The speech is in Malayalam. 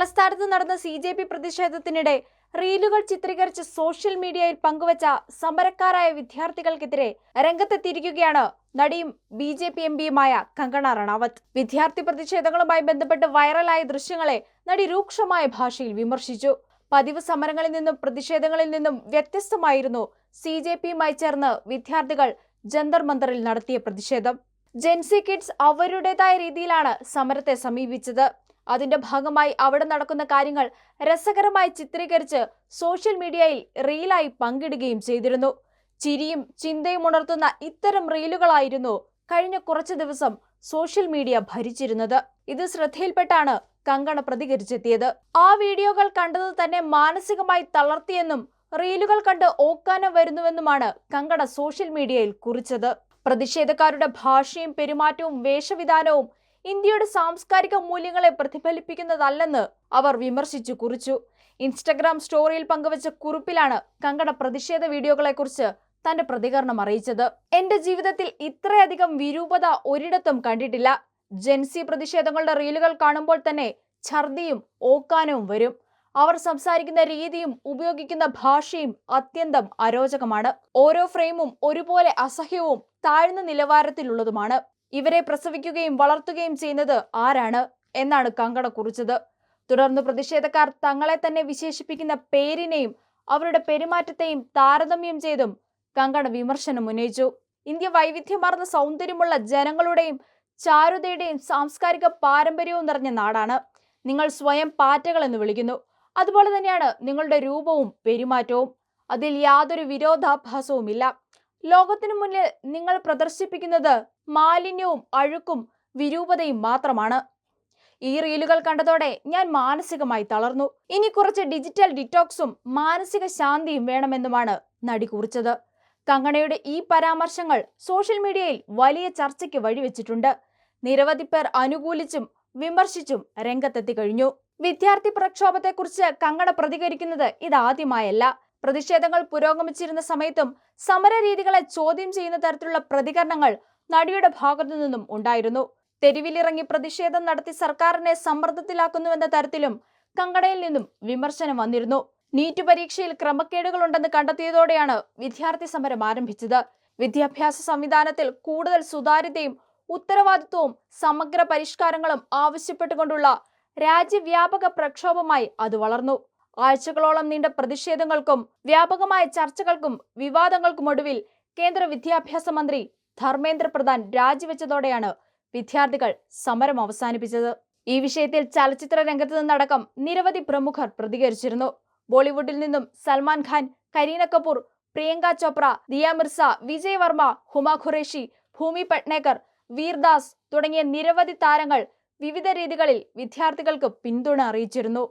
തലസ്ഥാനത്ത് നടന്ന CJP പ്രതിഷേധത്തിനിടെ റീലുകൾ ചിത്രീകരിച്ച് സോഷ്യൽ മീഡിയയിൽ പങ്കുവച്ച സമരക്കാരായ വിദ്യാർത്ഥികൾക്കെതിരെ രംഗത്തെത്തിയിരിക്കുകയാണ് നടിയും BJP MPയുമായ കങ്കണ റണാവത്ത്. വിദ്യാർത്ഥി പ്രതിഷേധങ്ങളുമായി ബന്ധപ്പെട്ട് വൈറലായ ദൃശ്യങ്ങളെ നടി രൂക്ഷമായ ഭാഷയിൽ വിമർശിച്ചു. പതിവ് സമരങ്ങളിൽ നിന്നും പ്രതിഷേധങ്ങളിൽ നിന്നും വ്യത്യസ്തമായിരുന്നു CJPയുമായി ചേർന്ന് വിദ്യാർത്ഥികൾ ജന്തർ മന്ദറിൽ നടത്തിയ പ്രതിഷേധം. ജെൻസി കിഡ്സ് അവരുടേതായ രീതിയിലാണ് സമരത്തെ സമീപിച്ചത്. അതിന്റെ ഭാഗമായി അവിടെ നടക്കുന്ന കാര്യങ്ങൾ രസകരമായി ചിത്രീകരിച്ച് സോഷ്യൽ മീഡിയയിൽ റീലായി പങ്കിടുകയും ചെയ്തിരുന്നു. ചിരിയും ചിന്തയും ഉണർത്തുന്ന ഇത്തരം റീലുകളായിരുന്നു കഴിഞ്ഞ കുറച്ചു ദിവസം സോഷ്യൽ മീഡിയ ഭരിച്ചിരുന്നത്. ഇത് ശ്രദ്ധയിൽപ്പെട്ടാണ് കങ്കണ പ്രതികരിച്ചെത്തിയത്. ആ വീഡിയോകൾ കണ്ടത് തന്നെ മാനസികമായി തളർത്തിയെന്നും റീലുകൾ കണ്ട് ഓക്കാനം വരുന്നുവെന്നുമാണ് കങ്കണ സോഷ്യൽ മീഡിയയിൽ കുറിച്ചത്. പ്രതിഷേധക്കാരുടെ ഭാഷയും പെരുമാറ്റവും വേഷവിധാനവും ഇന്ത്യയുടെ സാംസ്കാരിക മൂല്യങ്ങളെ പ്രതിഫലിപ്പിക്കുന്നതല്ലെന്ന് അവർ വിമർശിച്ചു കുറിച്ചു. ഇൻസ്റ്റഗ്രാം സ്റ്റോറിയിൽ പങ്കുവച്ച കുറിപ്പിലാണ് കങ്കണ പ്രതിഷേധ വീഡിയോകളെക്കുറിച്ച് തന്റെ പ്രതികരണം അറിയിച്ചത്. എന്റെ ജീവിതത്തിൽ ഇത്രയധികം വിരൂപത ഒരിടത്തും കണ്ടിട്ടില്ല. ജെൻസി പ്രതിഷേധങ്ങളുടെ റീലുകൾ കാണുമ്പോൾ തന്നെ ഛർദിയും ഓക്കാനവും വരും. അവർ സംസാരിക്കുന്ന രീതിയും ഉപയോഗിക്കുന്ന ഭാഷയും അത്യന്തം അരോചകമാണ്. ഓരോ ഫ്രെയിമും ഒരുപോലെ അസഹ്യവും താഴ്ന്ന നിലവാരത്തിലുള്ളതുമാണ്. ഇവരെ പ്രസവിക്കുകയും വളർത്തുകയും ചെയ്യുന്നത് ആരാണ് എന്നാണ് കങ്കണ കുറിച്ചത്. തുടർന്ന് പ്രതിഷേധക്കാർ തങ്ങളെ തന്നെ വിശേഷിപ്പിക്കുന്ന പേരിനെയും അവരുടെ പെരുമാറ്റത്തെയും താരതമ്യം ചെയ്തും കങ്കണ വിമർശനം ഉന്നയിച്ചു. ഇന്ത്യ വൈവിധ്യമാർന്ന സൗന്ദര്യമുള്ള ജനങ്ങളുടെയും ചാരുതയുടെയും സാംസ്കാരിക പാരമ്പര്യവും നിറഞ്ഞ നാടാണ്. നിങ്ങൾ സ്വയം പാറ്റകൾ എന്ന് വിളിക്കുന്നു. അതുപോലെ തന്നെയാണ് നിങ്ങളുടെ രൂപവും പെരുമാറ്റവും. അതിൽ യാതൊരു വിരോധാഭാസവുമില്ല. ലോകത്തിനു മുന്നിൽ നിങ്ങൾ പ്രദർശിപ്പിക്കുന്നത് മാലിന്യവും അഴുക്കും വിരൂപതയും മാത്രമാണ്. ഈ റീലുകൾ കണ്ടതോടെ ഞാൻ മാനസികമായി തളർന്നു. ഇനി കുറച്ച് ഡിജിറ്റൽ ഡിറ്റോക്സും മാനസിക ശാന്തിയും വേണമെന്നുമാണ് നടി കുറിച്ചത്. കങ്കണയുടെ ഈ പരാമർശങ്ങൾ സോഷ്യൽ മീഡിയയിൽ വലിയ ചർച്ചയ്ക്ക് വഴിവെച്ചിട്ടുണ്ട്. നിരവധി പേർ അനുകൂലിച്ചും വിമർശിച്ചും രംഗത്തെത്തി കഴിഞ്ഞു. വിദ്യാർത്ഥി പ്രക്ഷോഭത്തെക്കുറിച്ച് കങ്കണ പ്രതികരിക്കുന്നത് ഇതാദ്യമായല്ല. പ്രതിഷേധങ്ങൾ പുരോഗമിച്ചിരുന്ന സമയത്തും സമരരീതികളെ ചോദ്യം ചെയ്യുന്ന തരത്തിലുള്ള പ്രതികരണങ്ങൾ നടിയുടെ ഭാഗത്തു നിന്നും ഉണ്ടായിരുന്നു. തെരുവിലിറങ്ങി പ്രതിഷേധം നടത്തി സർക്കാരിനെ സമ്മർദ്ദത്തിലാക്കുന്നുവെന്ന തരത്തിലും കങ്കണയിൽ നിന്നും വിമർശനം വന്നിരുന്നു. നീറ്റ് പരീക്ഷയിൽ ക്രമക്കേടുകളുണ്ടെന്ന് കണ്ടെത്തിയതോടെയാണ് വിദ്യാർത്ഥി സമരം ആരംഭിച്ചത്. വിദ്യാഭ്യാസ സംവിധാനത്തിൽ കൂടുതൽ സുതാര്യതയും ഉത്തരവാദിത്വവും സമഗ്ര പരിഷ്കാരങ്ങളും ആവശ്യപ്പെട്ടുകൊണ്ടുള്ള രാജ്യവ്യാപക പ്രക്ഷോഭമായി അത് വളർന്നു. ആഴ്ചകളോളം നീണ്ട പ്രതിഷേധങ്ങൾക്കും വ്യാപകമായ ചർച്ചകൾക്കും വിവാദങ്ങൾക്കുമൊടുവിൽ കേന്ദ്ര വിദ്യാഭ്യാസ മന്ത്രി ധർമ്മേന്ദ്ര പ്രധാൻ രാജിവെച്ചതോടെയാണ് വിദ്യാർത്ഥികൾ സമരം അവസാനിപ്പിച്ചത്. ഈ വിഷയത്തിൽ ചലച്ചിത്ര രംഗത്ത് നിന്നടക്കം നിരവധി പ്രമുഖർ പ്രതികരിച്ചിരുന്നു. ബോളിവുഡിൽ നിന്നും സൽമാൻ ഖാൻ, കരീന കപൂർ, പ്രിയങ്ക ചോപ്ര, ദിയ മിർസ, വിജയ് വർമ്മ, ഹുമ ഖുറേഷി, ഭൂമി പട്നേക്കർ, വീർദാസ് തുടങ്ങിയ നിരവധി താരങ്ങൾ വിവിധ രീതികളിൽ വിദ്യാർത്ഥികൾക്ക് പിന്തുണ അറിയിച്ചിരുന്നു.